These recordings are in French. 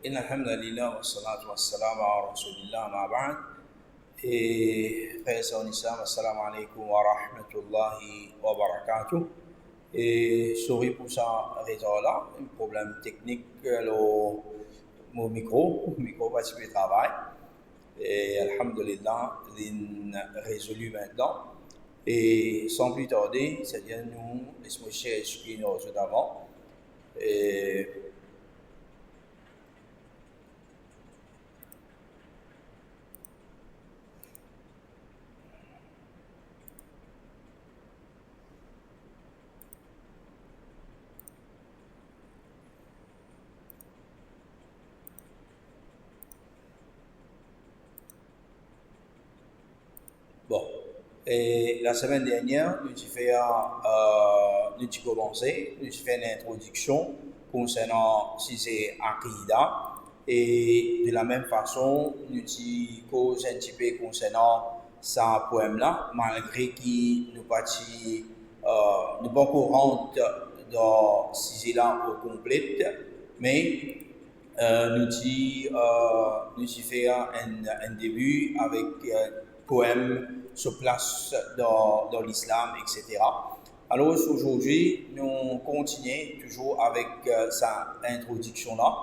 إن الحمد لله والصلاة والسلام على رسول الله ما بعد. Et frères et sœurs en islam, assalamu alaikum wa rahmatullahi wa barakatuh. Et sorry pour ça, raison là, un problème technique, mon micro parce que je travaille. Et alhamdulillah, il résolu maintenant. Et sans plus tarder, c'est-à-dire nous, laisse-moi chercher ce qui nous a d'avant. Et bon, et la semaine dernière, nous avons commencé, nous avons fait une introduction concernant si c'est Aqidah, et de la même façon, nous avons causé un petit peu concernant ce poème-là, malgré que nous ne pas encore dans ce sujet-là au complet, mais nous avons fait un début avec poème se place dans l'islam, etc. Alors aujourd'hui, nous continuons toujours avec cette introduction-là.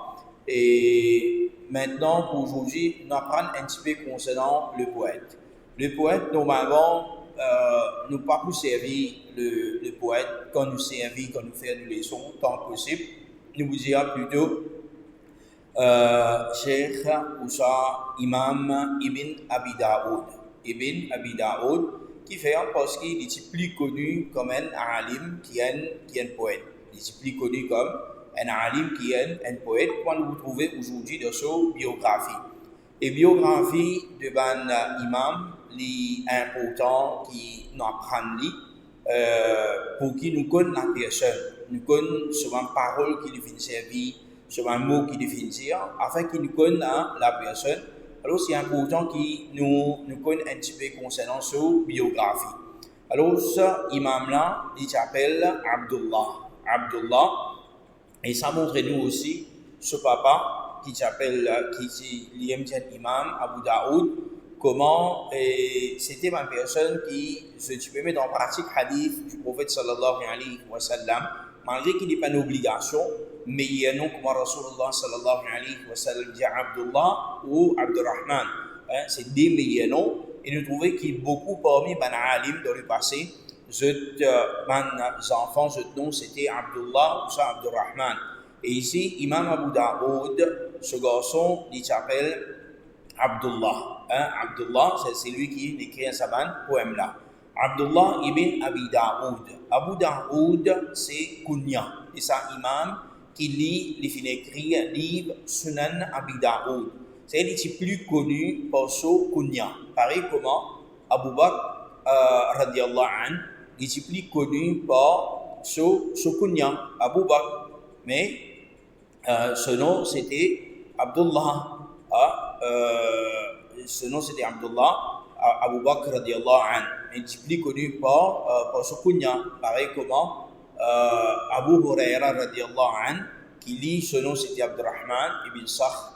Et maintenant, pour aujourd'hui, nous apprenons un petit peu concernant le poète. Le poète, normalement, nous pas pour servir le poète quand nous servir, quand nous faisons des leçons, tant que possible. Nous vous dirons plutôt Cheikh Oussa Imam Ibn Abi Daoud. Ibn Abi Daoud, qui fait parce qu'il est plus connu comme un alim qui est un poète. Il est plus connu comme un alim qui est un poète, quand vous trouvez aujourd'hui dans sa biographie. Et biographie de ban imam, l'important qui nous apprend pour qu'il nous connaisse la personne, nous connaisse sur une parole qui lui fait servir, sur un mot qui lui fait dire, afin qu'il nous connaisse la personne. Alors, c'est important que nous connaissions un petit peu concernant sa biographie. Alors, ce imam-là, il s'appelle Abdullah. Abdullah, et ça montre nous aussi ce papa qui s'appelle, qui est l'imam Abu Daoud, comment c'était une personne qui se permet en pratique hadith du prophète sallallahu alayhi wa sallam, malgré qu'il n'est pas une obligation, mais il y a un nom comme Rasulullah sallallahu alayhi wa sallam dit Abdullah ou Abdurrahman. C'est des meilleurs noms. Et nous trouvons qu'il y a beaucoup parmi les alim dans le passé. Les enfants, ce nom c'était Abdullah ou Abdurrahman. Et ici, Imam Abu Daoud, ce garçon, il s'appelle Abdullah. Abdullah, c'est lui qui écrit un poème-là. Abdullah ibn Abi Daoud. Abu Daoud, c'est Kunya. Et c'est un imam qui lit, il finit écrire livre Sunan Abi Daoud. C'est il est plus connu par son Kunya. Pareil comment Abu Bakr radiallahu anhu, il est plus connu par son Kunya, Abu Bakr. Mais ce nom c'était Abdullah. Ce nom c'était Abdullah Abu Bakr radiallahu anhu. Il est plus connu par son Kunya. Pareil comment Abu Huraira radiallahu anhu, qui lit ce nom c'était Abdurrahman ibn Sakh.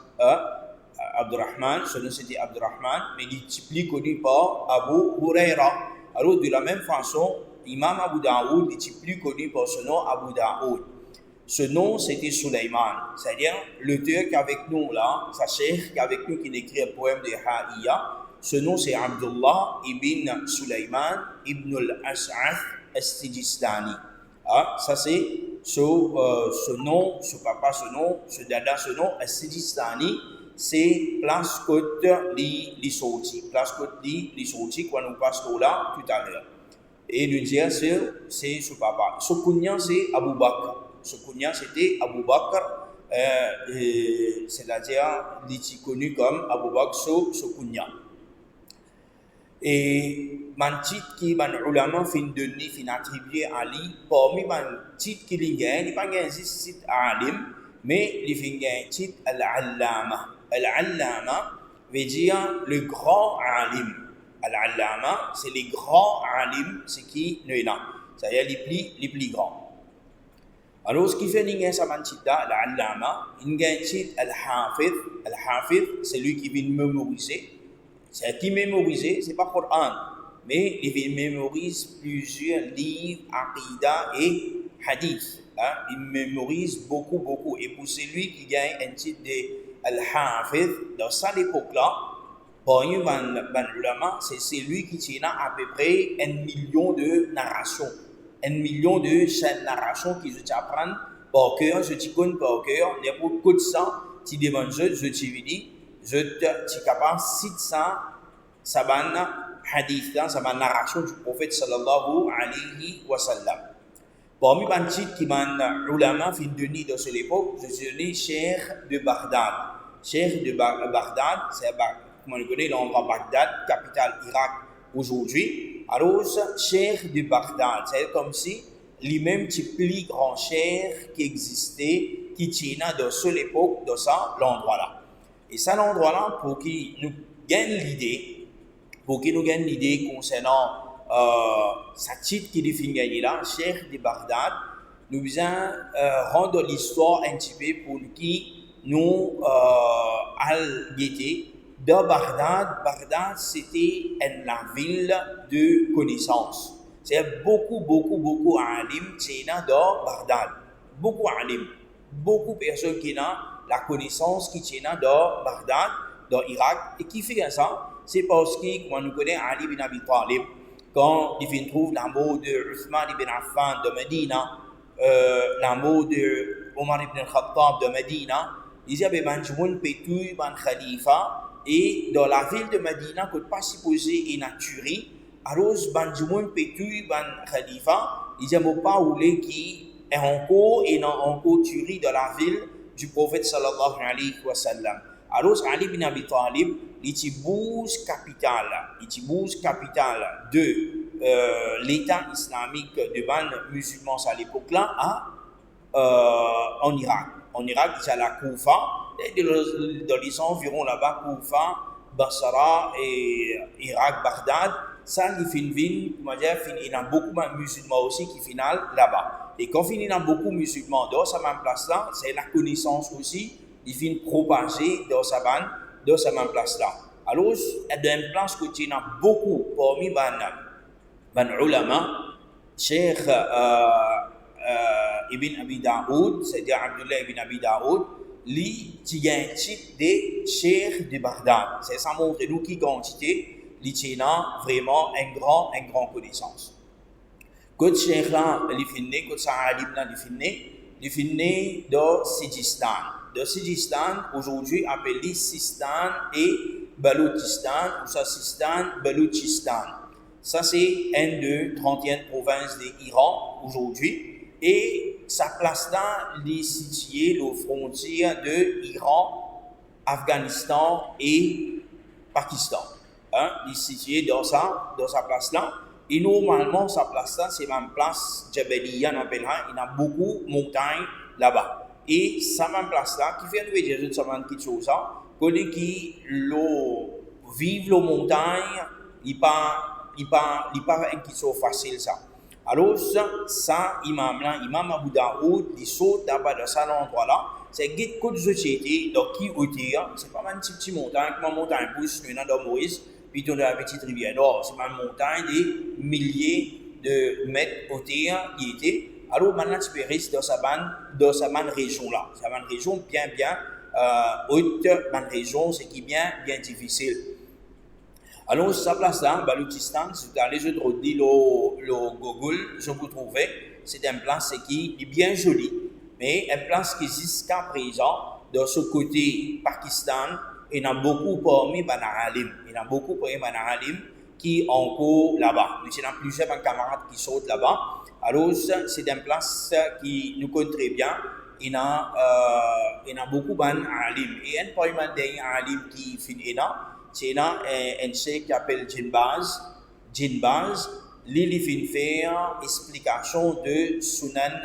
Abdurrahman, ce nom c'était Abdurrahman, mais il est plus connu par Abu Huraira. Alors de la même façon, Imam Abu Daoud est plus connu par ce nom Abu Daoud. Ce nom c'était Sulaiman, c'est-à-dire l'auteur qui est avec nous là, sa cheikh qui est avec nous qui écrit un poème de Ha'iyya. Ce nom c'est Abdullah ibn Sulaiman ibn al-As'ath al-Sijistani. Ça c'est ce nom, ce papa, ce nom, ce dada, ce nom, al-Sijistani, c'est place côte li sorti. Place côte li sorti quand nous passons là tout à l'heure. Et nous dire c'est ce papa. Ce kunya c'est Abu Bakr. Ce kunya c'était Abu Bakr, c'est-à-dire il est connu comme Abu Bakr ce kunya. Et man titre qui man ulama fin donné fin attribué à lui parmi man titre qui il gagne il pas gagne titre alim mais il fin gagne titre al-allama. Al-allama veut dire le grand alim. Al-allama c'est les grands alim, c'est qui nous est là, c'est-à-dire les plus grands. Alors, ce qui fait que ça m'a dit l'allama, il y a un titre al-hafid. Al-hafid, c'est lui qui vient mémoriser. C'est qui mémoriser, c'est pas Coran, mais il mémorise plusieurs livres, aqidah et hadith. Hein? Il mémorise beaucoup. Et pour celui qui gagne un titre de al-hafid, dans cette époque-là, parmi les ulama, c'est celui qui tient à peu près 1 million de narrations. 1 million de chaînes narrations qui je t'apprends par cœur, je t'y connais par cœur, n'importe quoi de ça, tu demandes, je t'y dis, je suis capable de citer ça, ça va hadith, ça va narration du prophète sallallahu alayhi wa sallam. Parmi les titres qui m'ont ulama fin de dans cette époque, je suis né Cheikh de Bagdad. Cheikh de Bagdad, c'est comme on le connaît, l'endroit Bagdad, capitale Irak aujourd'hui. Alors, Cheikh de Bagdad, c'est comme si lui-même le plus grand cheikh qui existait, qui tenait dans cette époque, dans ça, l'endroit-là. Et ça, l'endroit-là, pour qu'il nous gagne l'idée, concernant sa titre qui définit gagner là, Cheikh de Bagdad, nous besoin rendre l'histoire un petit peu pour qui nous al-guetter. Dans Bagdad, c'était la ville de connaissance. C'est beaucoup alim qui sont dans Bagdad. Beaucoup alim. Beaucoup de personnes qui ont la connaissance qui sont dans Bagdad, dans Irak. Et qui fait ça? C'est parce que, comme nous connaissons Ali bin Abi Talib, quand il trouve l'amour de Uthman ibn Affan de Medina, l'amour de Omar ibn Khattab de Medina, il dit que Banjmoun Pétou, Ban Khalifa, et dans la ville de Medina, que pas supposé une tuerie, alors Banjmoun Pétou, Ban Khalifa, il dit que pas voulu qui est encore tuerie dans la ville du prophète sallallahu alayhi wa sallam. Alors Ali bin Abi Talib, il bouge capitale de l'État islamique de ban musulmans à l'époque-là en Irak. En Irak, il y a la Koufa, dans les environs là-bas, Koufa, Basra et Irak, Bagdad, ça, il fait une ville, il y a beaucoup de musulmans aussi qui finissent là-bas. Et quand il y a beaucoup de musulmans dans cette même place-là, c'est la connaissance aussi, il finit propager dans cette même place-là. Alors, dans une place que il y a beaucoup parmi les ulama, Cheikh Ibn Abi Daoud, c'est-à-dire Abdullah Ibn Abi Daoud, lui, qui a un titre de Cheikh de Bagdad. C'est ça montre nous qui quantité, il a vraiment une grande connaissance. Quand Cheikh là, il finit, quand Sa'alim là, il finit dans Sidistan. Dans Sidistan, aujourd'hui appelé Sistan et Baloutchistan, ou ça Sistan, Baloutchistan. Ça c'est une de 30e province de l'Iran aujourd'hui. Et sa place là, il est située aux frontières de Iran, Afghanistan et Pakistan. Il est situé dans sa place là. Et normalement, sa place là, c'est même place Jabaliya, on appelle ça. Il y a beaucoup de montagnes là-bas. Et sa même place là, qui fait nous dire ça une petite chose, connaît qui vivre la montagne, il pas une petite chose facile ça. Alors ça, imam Abu Daoud, il saute là-bas dans cet endroit-là, c'est guide côte de société, donc qui hauteur, c'est pas mal une petite montagne, comme une montagne pousse, nous dans Maurice, puis dans la petite rivière. Non, c'est pas une montagne des milliers de mètres hauteur qui était. Alors maintenant, tu peux rester dans sa région-là. C'est une région bien haute, une région, c'est qui bien difficile. Alors, sa place-là, Baloutchistan, si vous allez je te redis le Google, je vous trouvais, c'est une place qui est bien jolie, mais une place qui jusqu'à présent, dans ce côté Pakistan, il y en a beaucoup parmi Banahalim. Il y en a beaucoup parmi Banahalim qui sont encore là-bas. Il y a plusieurs camarades qui sautent là-bas. Alors, c'est une place qui nous connaît très bien. Il y a beaucoup d'Alim. Et un parmi les Alim qui finit là, c'est un cheikh qui s'appelle Jinbaz. Il finit faire explication de Sunan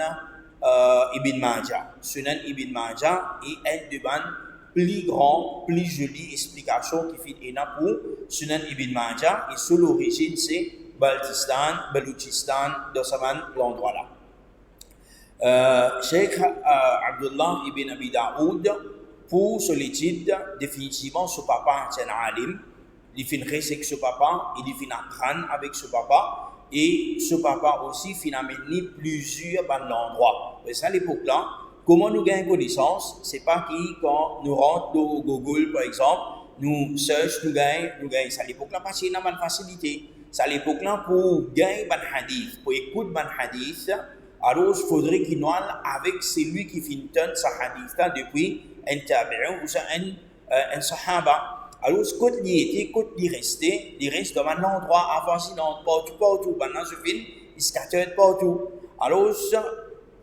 Ibn Majah. Sunan Ibn Majah est un de plus grand, plus jolie explication qui finit là pour Sunan Ibn Majah. Et sur l'origine, c'est Baloutchistan, dans ce l'endroit-là. Cheikh Abdullah ibn Abi Daoud, pour son étude, définitivement, ce papa, c'est un alim. Il fait rester avec ce papa, il fait apprendre avec ce papa, et ce papa aussi fait amener plusieurs endroits. Et ça, à l'époque-là, comment nous gagnons connaissance? C'est pas quand nous rentrons dans Google, par exemple, nous cherchons, nous gagnons. Ça, à l'époque-là, parce qu'il y a une facilité. Ça, à l'époque-là, pour gagner un hadith, pour écouter un hadith, alors il faudrait qu'il nous aille avec celui qui finit sa hadith depuis un tabi'un ou un sahaba. Alors, quand il reste dans un endroit avancé dans partout, maintenant je finis, il se cache partout. Alors,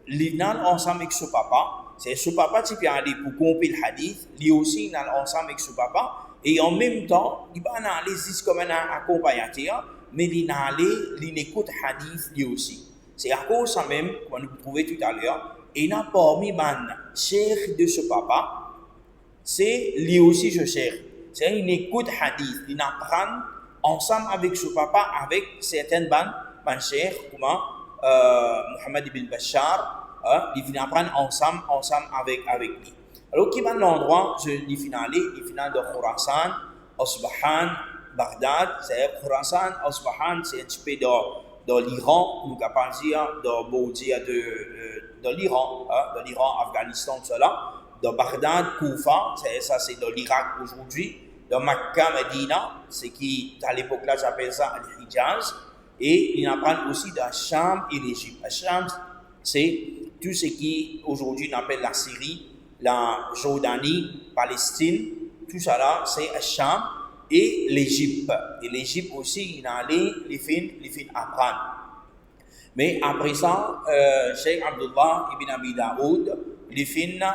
l'idnal ensemble avec ce papa, c'est ce papa qui peut aller pour comprendre le hadith, lui aussi il est ensemble avec ce papa, et en même temps, il va aller juste comme un accompagnateur, mais il va aller, il écoute le hadith lui aussi. C'est à cause de ça même, comme vous trouvez tout à l'heure, il y a parmi les chers de ce papa, c'est lui aussi je cherche. C'est une écoute hadith, il apprend ensemble avec ce papa, avec certaines bandes chers, comme Muhammad ibn Bashar, il vient apprendre ensemble avec lui. Alors, qui va l'endroit, il finale de Khurasan, Asbahan, Bagdad, c'est Khurasan, Asbahan, c'est un petit peu dans l'Iran, nous pouvons dire, dans l'Iran, Afghanistan, cela. Dans Bagdad, Koufa, c'est dans l'Irak aujourd'hui. Dans Makkah, Medina, c'est qui, à l'époque-là, j'appelle ça Al-Hijaz. Et il apprend aussi dans Cham et l'Égypte. Cham, c'est tout ce qui, aujourd'hui, on appelle la Syrie, la Jordanie, Palestine. Tout ça là, c'est Cham et l'Égypte. Et l'Égypte aussi, il a allé les fins apprendre. Mais après ça, Cheikh Abdullah ibn Abi Daoud, les fins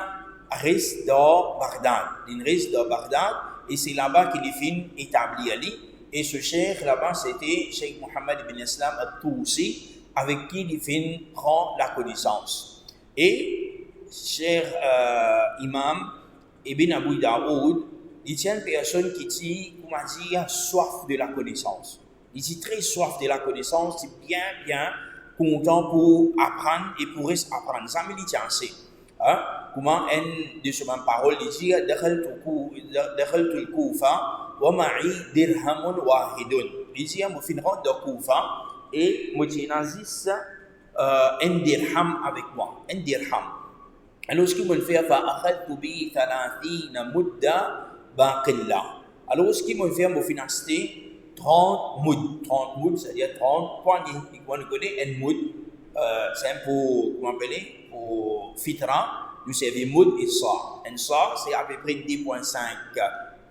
reste dans Bagdad. Il reste dans Bagdad et c'est là-bas qu'il est établi Ali. Et ce cheikh là-bas, c'était Cheikh Mohammed ibn Islam al-Tousi, avec qui il prend la connaissance. Et Cheikh Imam Ibn Abu Daoud, il tient une personne qui dit, comment dire, soif de la connaissance. Il dit très soif de la connaissance, c'est bien content pour apprendre et pour rester apprendre. Ça me dit assez. Comment une de ces mêmes paroles dit دخلت الكوفة ومعي درهم واحد. Il dit je finis de Koufa et je tiens un dirham avec moi, un dirham. Alors ce qu'il me fait فأخذت به 30 مدة باقلة. Alors ce qu'il me fait je finis acheter 30 moud, c'est-à-dire 30 poignées. On connaît un moud, c'est pour comment appeler pour fitra. Nous servons moud et ça. Un ça, c'est à peu près 10,5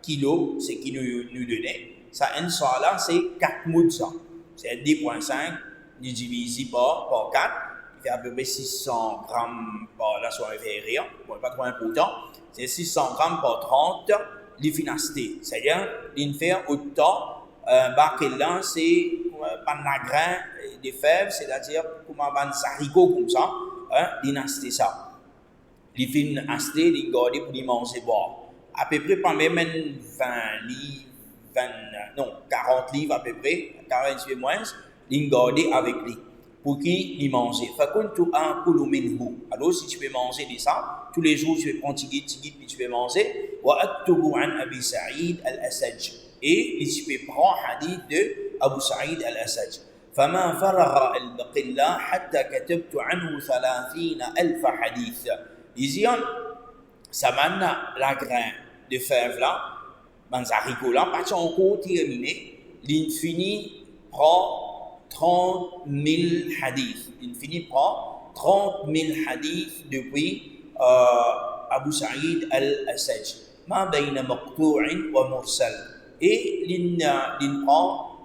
kilos, c'est qui nous donnait. Ça, un ça là, c'est 4 mouds ça. C'est 10,5, nous divisons par 4, il fait à peu près 600 grammes par la soirée rien, bon, pas trop important. C'est 600 grammes par 30, les finastés. C'est-à-dire, il fait autant, là, c'est pas la grain des fèves, c'est-à-dire, comme un haricot comme ça, l'inasté ça. Les fins achetés, les garder pour les manger boire. À peu près pas même 20 livres, 40 livres à peu près, 40 livres moins, les garder avec lui. Pour qu'ils les mangent. Alors si tu peux manger de ça, tous les jours tu peux prendre tigit, puis tu peux manger. وأكتب عن أبي سعيد الأسج. Et tu peux prendre hadith de Abu Sa'id al-Asaj. فما فرغ البقلة حتى كتبت عنه 30,000 حديث. Il dit, ça mène la grain de fève là, dans les haricots là, parce qu'on compte terminé, il finit prend 30 000 hadiths. Il finit prend 30 000 hadiths depuis Abu Sa'id al-Asaj. Ma bayna maqtu'in wa mursal. Et il prend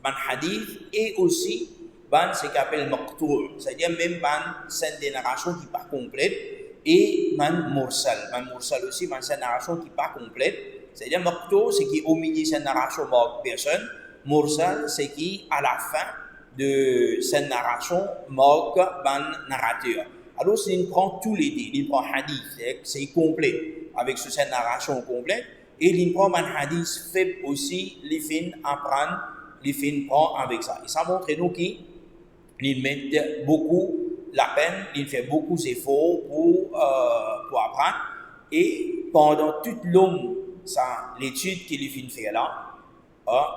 un hadith et aussi ce qu'on appelle maqtu', c'est-à-dire même une narration qui n'est pas complète. Et man mursal aussi, c'est une narration qui n'est pas complète. C'est-à-dire, Maqtu, c'est qui au milieu de cette narration mort personne. Mursal, c'est qui à la fin de cette narration mort narrateur. Alors, il prend tous les deux. Il prend hadith, c'est complet, avec cette narration complète. Et il prend un hadith faible aussi, les fins apprendre, les fins prend avec ça. Et ça montre nous qu'il met beaucoup la peine, il fait beaucoup d'efforts pour apprendre. Et pendant toute l'étude qu'il vient faire là,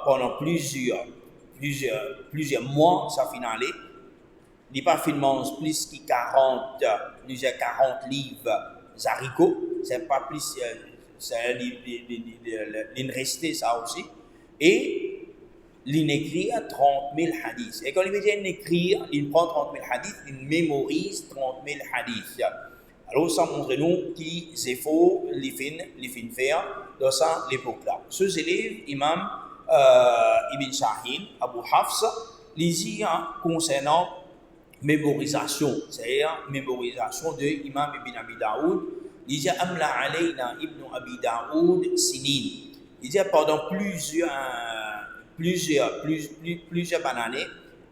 pendant plusieurs mois, ça finale, il n'est pas finalement plus que 40 livres haricots, c'est pas plus, il restait ça aussi. Et il écrit 30 000 hadiths. Et quand il veut dire écrire, il prend 30 000 hadiths, il mémorise 30 000 hadiths. Alors, ça montre nous qui efforts les fin faire dans cette époque-là. Ce élève, Imam Ibn Shahin, Abu Hafs, les dit concernant mémorisation, c'est-à-dire mémorisation de Imam Ibn Abi Daoud, il dit Amla alayna Ibn Abi Daoud sinin. Il dit pendant plusieurs années,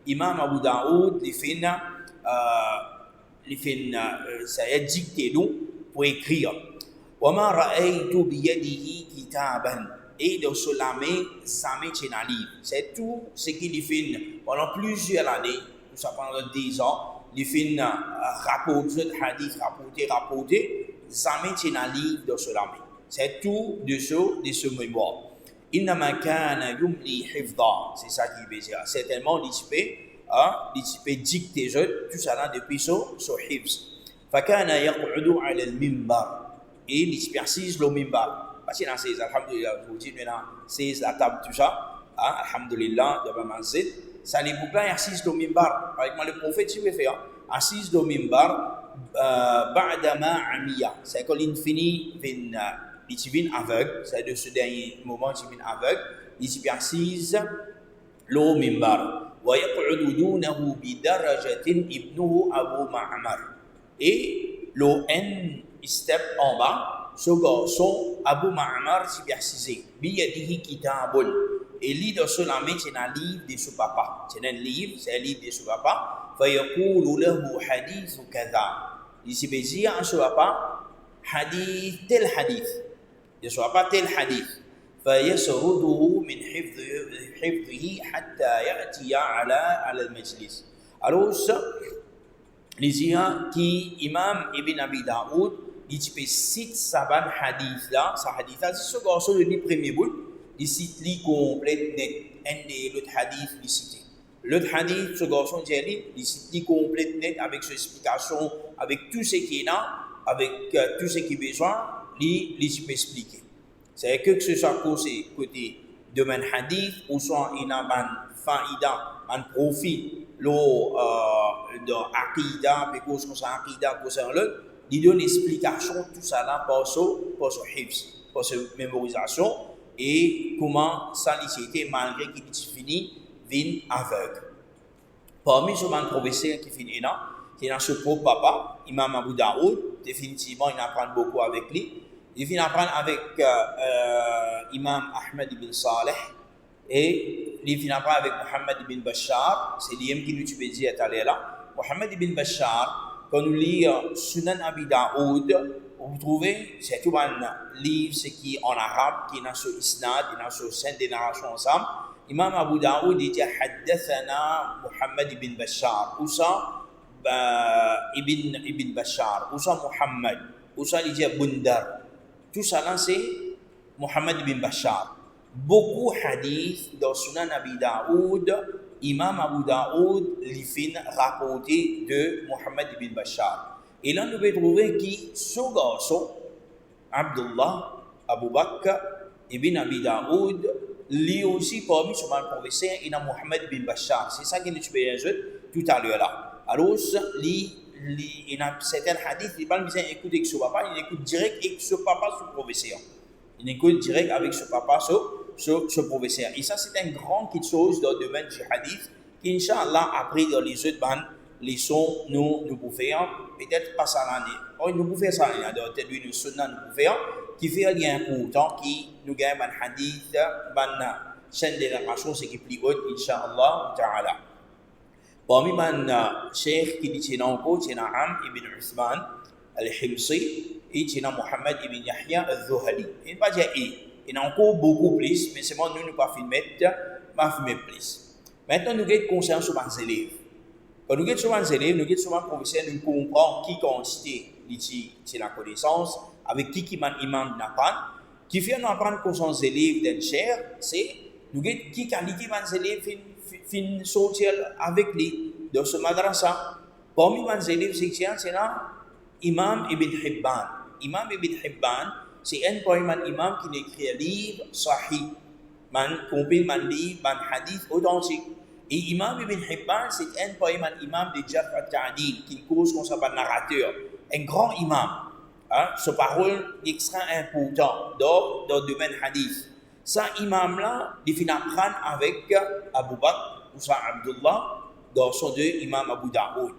Imam Abu Daoud ça a dicté nous pour écrire. وما رأيت بيده كتابا. Et de cela, jamais tient un livre. C'est tout ce qu'il fait pendant plusieurs années, tout ça pendant 10 ans, il fait rapporter hadith, rapporter, jamais tient un livre de cela. C'est tout de ce mémoire. إنما كان يملي حفظا. C'est ça qui veut dire. Certainement, il peut dicter tout ça là depuis son hifz. فكان يقعد على المنبر. Et il persiste le minbar. Parce que dans ces, alhamdulillah, je vous dis maintenant, c'est la table, tout ça, alhamdulillah, de Masjid, ça les boucles, il assiste au minbar. Avec moi, le prophète, il veut faire, assiste au minbar, ba'dama amiya. C'est quand il finit, il devient aveugle, c'est de ce dernier moment, il devient aveugle, il persiste le minbar. ويقعد دونه بدرجة ابنه أبو معمر. Et le N step en bas, ce garçon, Abu Ma'mar, s'y persisé. Biyadihi kitabun. Et lit de cela, c'est un livre de ce papa. C'est un livre de ce papa. Fayaqulu lahu hadith kaza. Il s'y peut dire à ce papa, tel hadith. De ce papa, tel hadith. فيسرده من حفظه حتى يأتي على المجلس. Alors ça, les gens qui Imam Ibn Abi Daoud, il cite sa hadith là, c'est ce garçon le premier bout, il cite li complète net, un des l'autre hadith il cite. L'autre hadith, ce garçon il cite li complète net avec ses explications, avec tout ce qui est là, avec tout ce qui est besoin, il peut expliquer. C'est que ce soit côté domaine hadith ou soit il a un faïda, un profit, de aqida, puis cause comme ça, aqida, cause ça, il donne l'explication, tout ça là, pour ce hifz, pour cette mémorisation, et comment ça l'était malgré qu'il est fini, vient aveugle. Parmi ce professeur qui finit là, qui est dans ce propre papa, Imam Abu Daoud, définitivement il apprend beaucoup avec lui. Il vient apprendre avec Imam Ahmed ibn Saleh et il vient apprendre avec Mohammed ibn Bashar. C'est lui qui nous dit à aller là. Mohammed ibn Bashar, quand nous lisons Sunan Abi Daoud, vous trouvez, c'est tout un livre qui est en arabe, qui est dans ce isnad, qui est dans ce scène des narrations ensemble. Imam Abu Daoud dit Haddathana Mohammed ibn Bashar, ou ça ibn Bashar, ou ça Mohammed, ou ça il dit Bundar. Tout ça là, c'est Mohammed ibn Bashar. Beaucoup de hadiths dans Sunan Abi Daoud, Imam Abu Daoud les fait rapporter de Mohammed ibn Bashar. Et là, nous pouvons trouver que ce garçon, Abdullah Abu Bakr ibn Abi Daoud, lui aussi parmi son professeur, il a Mohammed ibn Bashar. C'est ça que nous pouvons dire tout à l'heure là. Alors, il y a certains hadiths, il n'a pas besoin d'écouter avec ce papa, il écoute direct avec ce papa, ce professeur. Il écoute direct avec ce papa, ce professeur. Et ça, c'est une grande chose dans le domaine du hadith, qui, Inch'Allah, après, dans les autres leçons, nous pouvons faire, peut-être pas ça l'année. Nous pouvons faire ça l'année, dans peut-être une sunna, nous pouvons faire, qui fait un lien important, qui nous gagne un hadith, une chaîne de narration, ce qui est plus haute, Inch'Allah, ta'ala. Parmi les cheikh qui dit encore, c'est Am ibn Uthman al-Himsi et c'est Muhammad ibn Yahya al-Zuhali. Il ne va pas dire il y en a encore beaucoup plus, mais c'est moi nous ne pas filmer plus. Maintenant nous avons conscience sur les élèves. Quand nous avons souvent des élèves, nous avons souvent professeurs, nous comprenons qui quantité c'est la connaissance, avec qui imam n'apprend. Qui fait nous apprendre que sont élèves d'un cher, c'est nous avons qui qualité des élèves fin sortir avec lui dans ce madrasa. Parmi les élèves, c'est là Imam Ibn Hibban. Imam Ibn Hibban, c'est un imam qui écrit un livre sahih, compile un livre, un hadith authentique. Et Imam Ibn Hibban, c'est un imam de Jarh al-Ta'dil, qui cause qu'on s'appelle narrateur. Un grand imam. Sa parole est extrêmement importante dans le domaine hadith. Ça, imam-là, il finit apprendre avec Abu Bakr, ou Abdullah, dans son deux imam Abu Daoud.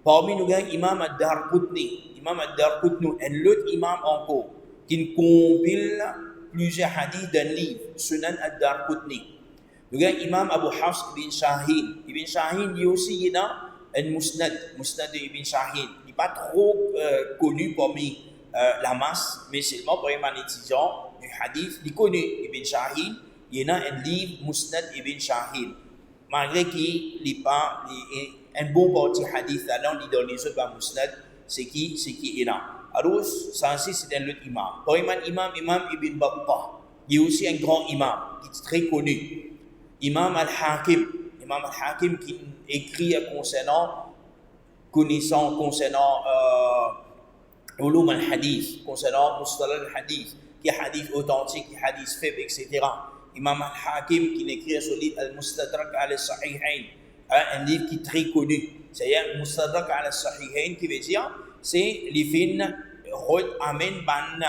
Parmi nous, Imam Ad-Darqutni. Imam Ad-Darqutni, un autre imam encore, qui compile plusieurs hadiths d'un livre, Sunan Ad-Darqutni. Nous avons Imam Abu Hafs ibn Shahin. Ibn Shahin, lui aussi, il a un musnad de Ibn Shahin. Il n'est pas trop connu parmi la masse, mais seulement pour un étudiant du hadith. Il est connu, Ibn Shahin. Il a un livre, Musnad Ibn Shahin. Malgré qu'il n'est pas un bon parti hadith, alors il donne les autres musnad, c'est qui est là. Alors, ça aussi, c'est un autre imam. Pour imam Ibn Battah. Il est aussi un grand imam, qui est très connu. Imam al-Hakim qui écrit concernant connaissance, concernant ulum al-hadith, concernant mustalah al-hadith, qui est hadith authentique, qui est hadith faible, etc. Imam al-Hakim qui écrit sur livre al-Mustadrak al-Sahihain, un livre qui est très connu. C'est-à-dire Mustadrak al-Sahihain qui veut dire, c'est les fins amène ban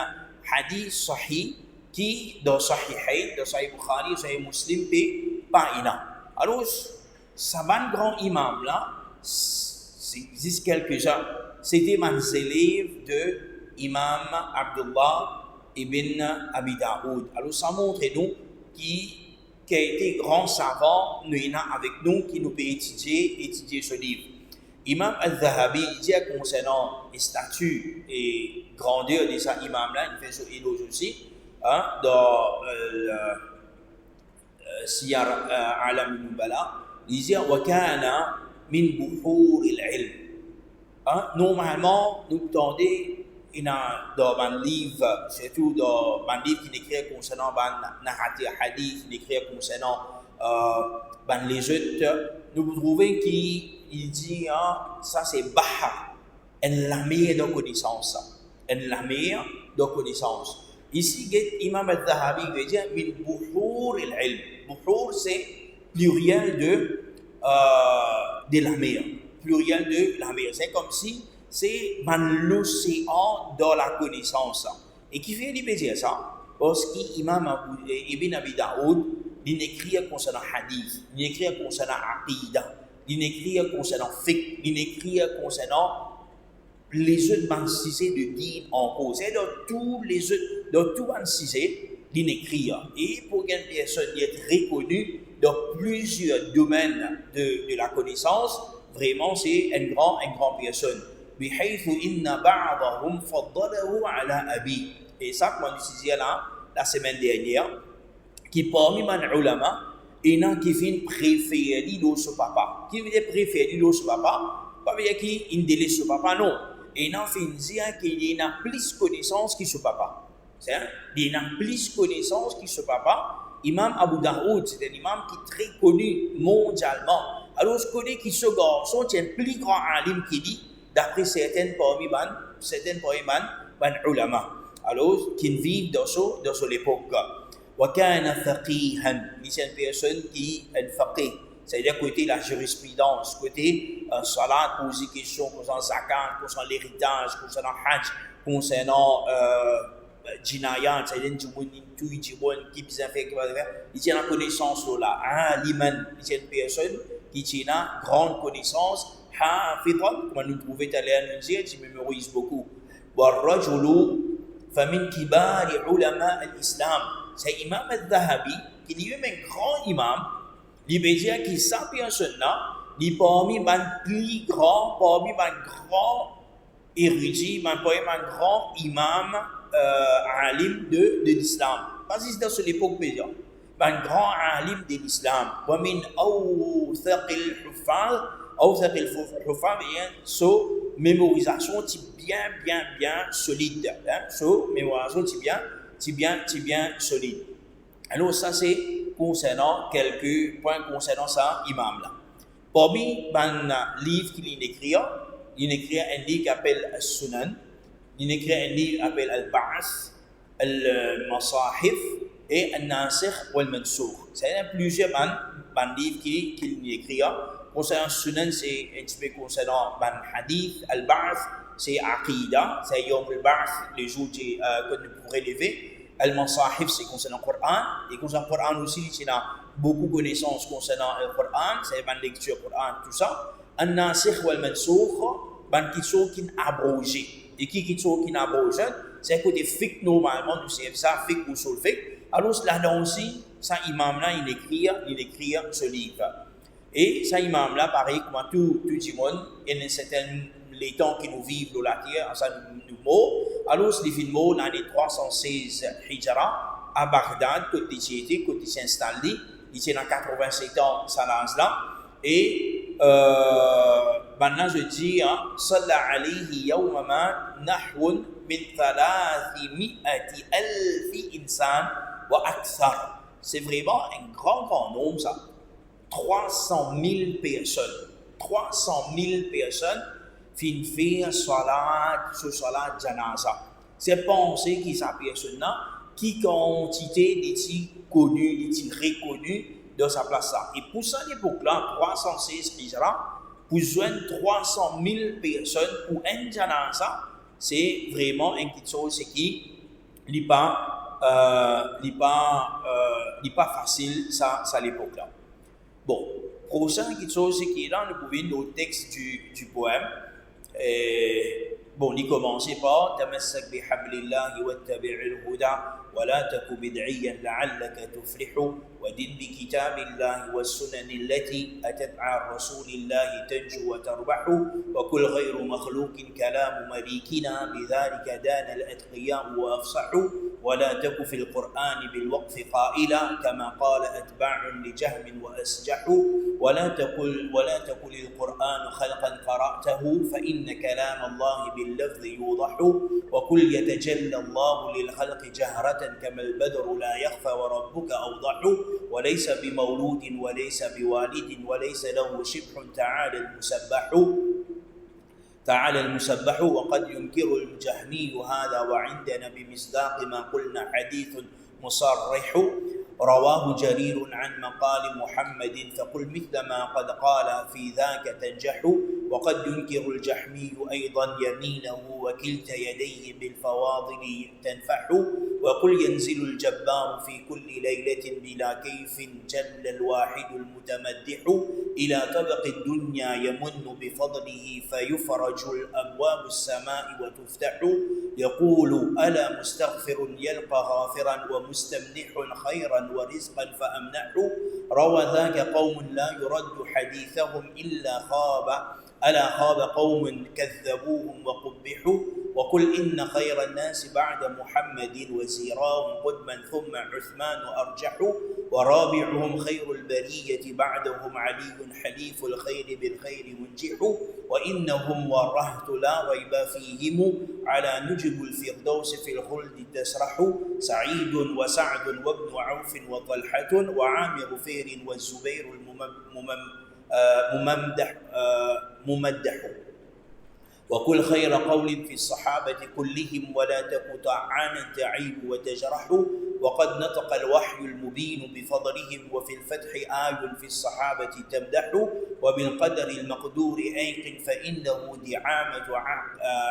hadith sahih qui dans Sahihain, dans Sahih Bukhari, Sahih Muslim, pas ina. Alors, ça ban grand imam là, c'est juste quelques-uns. C'était mes élèves de Imam Abdullah ibn Abi Daoud. Alors, ça montre nous qui a été grand savant, nous y a avec nous, qui nous peut étudier ce livre. Imam al-Zahabi dit concernant les statuts et grandeur de cet imam-là, il fait ce éloge aussi, dans Siyar Alam al-Nubala, il dit وَكَانَ مِنْ بُحُورِ الْعِلْمِ. Normalement, nous entendons dans un livre, surtout dans un livre qui écrit concernant un narratif hadith, qui écrit concernant les autres, nous trouvons qu'il dit ça c'est Bahar, la meilleure de connaissance. La meilleure de connaissance. Ici, Imam al-Zahabi veut dire min buhur al-ilm. Buhur c'est pluriel de la mer. Pluriel de la mer. C'est comme si c'est l'océan dans la connaissance. Et qui fait dire ça? Parce qu'Imam Ibn Abi Daoud, il écrit concernant hadith, il écrit concernant aqidah, il écrit concernant fiqh, il écrit concernant les autres bancisés de din en cause. C'est dans tous les autres, dans tout bancisé, il écrit. Et pour une personne qui est reconnue dans plusieurs domaines de la connaissance, vraiment c'est une grande personne. بحيث إن بعضهم فضله على أبي. Et ça, comme on disait là, la semaine dernière, qui parmi les ulama, il y en a qui viennent préférer son papa. Qui veut dire préférer son papa? Pas veut dire qu'il délaisse son papa, non. Il y en a qui disent qu'il y en a plus connaissance que son papa. Il y en a plus connaissance que son papa. Imam Abu Daoud, c'est un imam qui est très connu mondialement. Alors, je connais que ce garçon est un plus grand alim qui dit, d'après certaines parmi les ulama. Alors, qui vivent dans cette époque. وَكَانَ فَقِيهًا. C'est une personne qui est faqih. C'est-à-dire côté la jurisprudence, côté salat, poser des questions concernant zakat, concernant l'héritage, concernant hajj, concernant jinayat, c'est-à-dire tout qui bien fait, il tient la connaissance là. Aliman, c'est une personne qui tient la grande connaissance. حافظا, comme nous trouvons tout à l'heure, je mémorise beaucoup. والرجل فمن كبار علماء الإسلام. C'est Imam al-Zahabi qui est un grand imam. Il veut dire que sa personne-là, il est parmi les plus grands, parmi les grands érudits, parmi les grands imams alim de l'islam. Parce que c'est dans cette époque, un grand alim de l'islam. ومن أوثق الحفاظ. ou ça qu'il faut faire bien so mémorisation qui bien solide hein so mémorisation qui bien solide. Alors ça c'est concernant quelques points concernant ça imam là. Parmi les livres qu'il écrit un livre qui s'appelle As-Sunan, il écrit un livre qui s'appelle Al-Ba'ath, Al-Masahif et Al-Nasikh ou Al-Mansoukh. C'est plusieurs livres qu'il écrit. Concernant Sunan, c'est un petit peu concernant le hadith. Al-Ba'ath, c'est Aqidah, c'est Yom al-Ba'ath, les jours que nous pourrons lever. Al-Masahif, c'est concernant le Coran. Et concernant le Coran aussi, il y a beaucoup de connaissances concernant le Coran, c'est la lecture du Coran, tout ça. Al-Nasikh ou Al-Mansoukh, c'est ce qui est abrogé. Et qui est ce qui est abrogé, c'est un côté fiqh normalement, nous savons ça, fiqh ou sur fiqh. Alors là aussi, ça imam-là, il écrit ce livre. Et ça imam-là, pareil, comme tout le monde, il y a certains les temps qui nous vivent dans la terre, ça nous mot. Alors, c'est des mots dans les 316 Hijra, à Bagdad, côté s'est installé, il est dans 87 ans, ça là. Et maintenant, je dis, Salla alayhi yawma nahwun min 300,000 insan wa akthar. C'est vraiment un grand nombre, ça. 300 000 personnes. 300 000 personnes fin faire salat janaza. C'est penser qui sa personne-là, qui quantité d'éti connu, d'éti reconnu dans sa place là. Et pour ça, l'époque-là, 316 hijra, pour joindre 300 000 personnes pour un janaza, c'est vraiment une petite chose qui n'est pas facile, ça à l'époque-là. Bon, prochaine petite chose qui est là, nous pouvons au texte du poème. Bon, il commence par تمسك بحبل الله واتبع الهدى ولا تك بدعيا لعلك تفلح ودن بكتاب الله والسنن التي أتت عن رسول الله تنجو وتربح وكل غير مخلوق كلام مليكنا بذلك دان الأتقياء وأفصحوا ولا تك في القرآن بالوقف قائلا كما قال أتباع لجهم وأسجحوا ولا تقل القرآن خلقا قرأته فإن كلام الله باللفظ يوضح وكل يتجلى الله للخلق جهرة كما البدر لا يخفى وربك أوضح وليس بمولود وليس بوالد وليس له شبح تعالى المسبح وقد ينكر الجهمي هذا وعندنا بمصداق ما قلنا حديث مصرح رواه جرير عن مقال محمد فقل مثل ما قد قال في ذاك تنجح وقد ينكر الجحمي أيضا يمينه وكلتا يديه بالفواضل تنفح وقل ينزل الجبار في كل ليلة بلا كيف جل الواحد المتمدح إلى طبق الدنيا يمن بفضله فيفرج الأبواب السماء وتفتح يقول ألا مستغفر يلقى غافرا ومستمنح خيرا ورزقا فأمنح روى ذاك قوم لا يرد حديثهم ألا خاب قوم كذبوهم وقبحوا وقل إن خير الناس بعد محمد وزيراهم قدما ثم عثمان أرجح ورابعهم خير البرية بعدهم علي حليف الخير بالخير منجح وإنهم والرهط لا ريب فيهم على نجب الفردوس في الخلد تسرح سعيد وسعد وابن عوف وطلحة وعامر فير والزبير ممدح وكل خير قول في الصحابة كلهم ولا تك طعانا تعيب وتجرح وقد نطق الوحي المبين بفضلهم وفي الفتح آي في الصحابة تمدح وبالقدر المقدور أيقن فإنه دعامة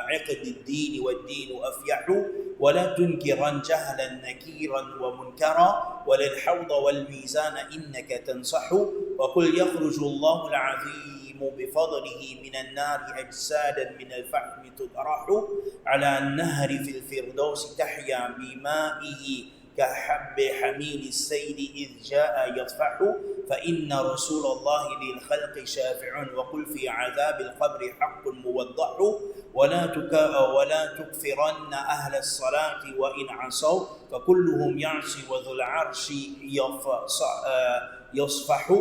عقد الدين والدين أفيح ولا تنكرا جهلا نكيرا ومنكرا ولا الحوض والميزان إنك تنصح وقل يخرج الله العظيم بفضله من النار أجسادا من الفحم تطرح على النهر في الفردوس تحيا بمائه كحب حميل السيل إذ جاء يطفح فإن رسول الله للخلق شافع وقل في عذاب القبر حق موضح ولا تكفرن أهل الصلاة وإن عصوا فكلهم يعصي وذو العرش يصفح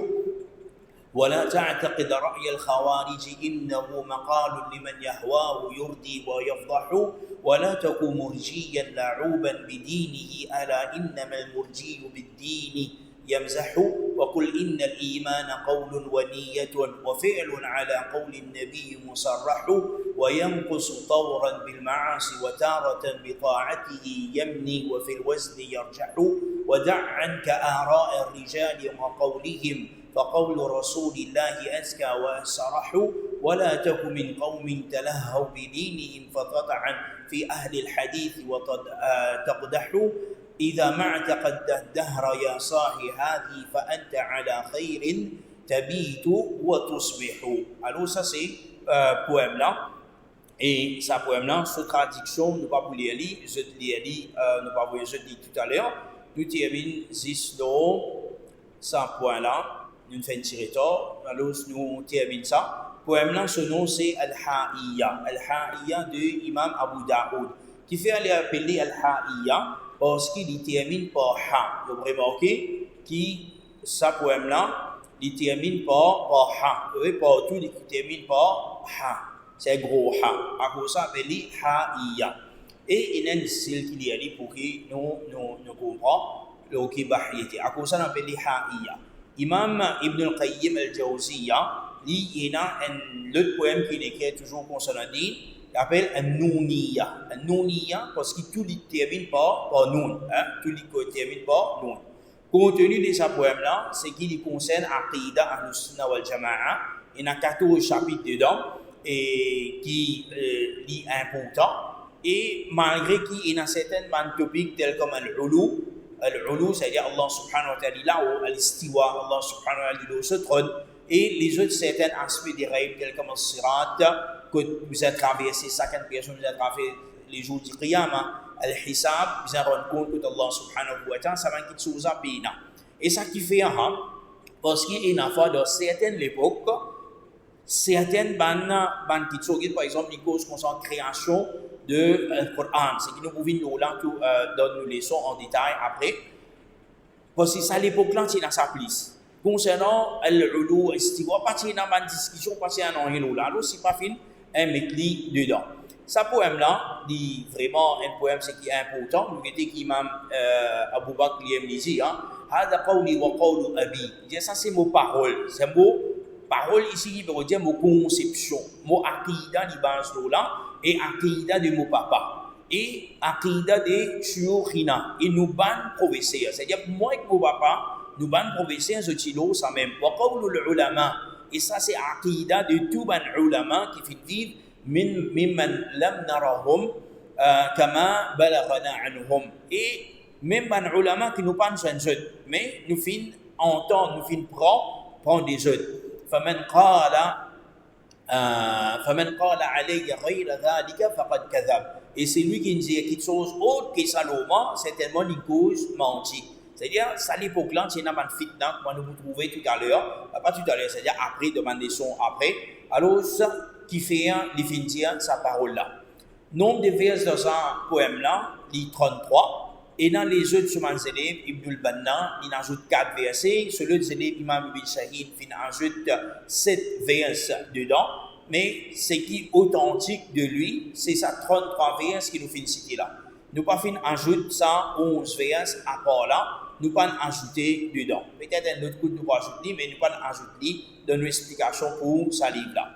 ولا تعتقد رأي الخوارج إنه مقال لمن يهواه يردي ويفضح ولا تك مرجيا لعوبا بدينه ألا إنما المرجي بالدين يمزح وقل إن الإيمان قول ونية وفعل على قول النبي مصرح وينقص طورا بالمعاصي وتارة بطاعته يمني وفي الوزن يرجح ودع عنك آراء الرجال وقولهم فقول رسول الله أزكى وأسرح ولا تك من قوم تلهوا بدينهم فتطعن في أهل الحديث وتقدح إذا ما اعتقدت الدهر يا صاحي هذه فأنت على خير تبيت وتصبح. Alors ça c'est poème là. Et ça poème là, sous traduction, nous ne pouvons pas lire, je te lis, nous ne pouvons pas je dis tout à l'heure. Nous terminons jusqu'au ça point là, nous faisons tirer tort. Alors nous terminons ça. Poème là, ce nom c'est Al-Ha'iyya. Al-Ha'iyya de Imam Abu Daoud. Qui fait aller appeler Al-Ha'iyya parce qu'il termine par Ha. Vous remarquez qui ça poème là, il termine par Ha. Vous voyez partout il termine par Ha. C'est gros Ha. À cause ça appelé Ha'iyya. Et il y a un style qui est dit pour que nous comprenions le qui bahiyati. À cause ça on appelle Ha'iyya. Imam Ibn al-Qayyim al-Jawziyya, il y a un autre poème qu'il écrit toujours concernant din. Il appelle An-Nouniyya. An-Nouniyya parce que tout il termine par Noun. Tout il termine par Noun. Contenu de ce poème-là, c'est qu'il concerne Aqidah Ahl-Sunnah wal Jama'a. Il y a 14 chapitres dedans et qui est important. Et malgré qu'il y a certains topics tels comme Al-Ulu, c'est-à-dire Allah subhanahu wa ta'ala là-haut, Al-Istiwa, Allah subhanahu wa ta'ala se trône, et les autres certains aspects des règles tels comme Al-Sirat, que vous avez traversé, 50 personnes vous avez traversé les jours du Qiyamah, Al-Hisab, vous avez rendu compte que Allah subhanahu wa ta'ala, ça va être chose à payer. Et ça qui fait parce qu'il y a une fois dans certaines époques, certaines bandes qui sont, par exemple, les causes concernant la création de Coran, c'est que nous pouvons nous là donner nos leçons en détail après. Parce que ça, à l'époque-là, c'est dans sa place. Concernant Al-Ulu, Al-Istiwa, pas dans une discussion, pas dans un là, alors c'est pas fini, un metli dedans. Ce poème-là, dit vraiment un poème qui est important. Nous avons dit qu'Imam Abu Bakr dit, Hada qawli wa qawlu abi. Ça, c'est mot parole. C'est mot parole ici qui veut dire mot conception, mot aqidah di base là et aqidah de mot papa et aqidah de shuyukhina et nous ban professeur, c'est-à-dire moi et mon papa nous ban professeur ce tilo ça même wa qawlu ulama et ça c'est aqidah de tout ban ulama qui fait vivre mimman lam narahum kama balaghana anhum et même ban ulama qui nous pas jeunes mais nous fin entendre nous fin prendre des jeunes فمن قال علي غير ذلك فقد كذب. Et c'est lui qui dit quelque chose autre que Salomon, certainement une cause mentie. C'est-à-dire, ça l'époque-là, c'est une fitna que nous trouvons tout à l'heure, pas tout à l'heure, c'est-à-dire après, demander son après. Alors, ça qui fait définir sa parole-là. Nombre de vers dans ce poème-là, il 33. Et dans les autres semaines élèves, Ibn al-Banna, il ajoute 4 versets. Sur l'autre élève, Imam Ibn Shahid, il ajoute 7 versets dedans. Mais ce qui est authentique de lui, c'est ça 33 versets qui nous fait citer là. Nous pas fin ajouter ça 11 versets à part là, nous pas ajouter dedans. Peut-être un autre coup nous pas ajouter, mais nous pas ajouter dans nos explications pour ce livre là.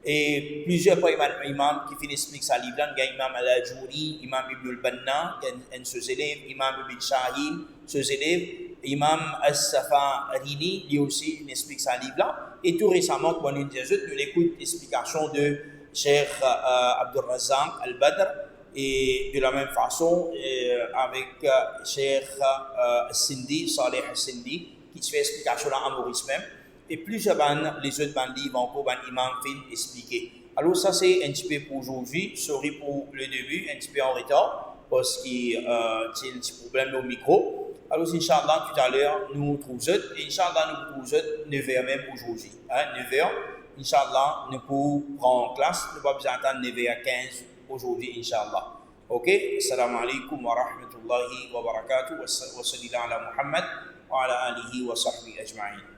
Et plusieurs fois, imam qui finit expliquer sa livre, il y a Imam Al-Ajuri, Imam Ibn al-Banna, ses élèves, Imam Ibn Shahin, ses élèves, Imam As-Safarini, lui aussi, il explique sa livre là. Et tout récemment, quand nous disons, nous l'écoutons l'explication de Cheikh Abdul Razak Al-Badr, et de la même façon, avec Cheikh Sindi, Saleh Sindi, qui se fait explication là en Maurice même. Et plusieurs les autres bandes livres encore, imam fin expliquer. Alors ça c'est un petit peu pour aujourd'hui, sorry pour le début, un petit peu en retard, parce que c'est un petit problème au micro. Alors Inch'Allah tout à l'heure nous trouvons, Inch'Allah nous trouvons 9h même aujourd'hui. 9h, Inch'Allah nous pouvons prendre en classe, nous ne pouvons pas attendre 9h15 aujourd'hui Inch'Allah. Ok, assalamu alaikum wa rahmatullahi wa barakatuh, wa sallallahu ala Muhammad wa ala alihi wa sahbihi ajma'in.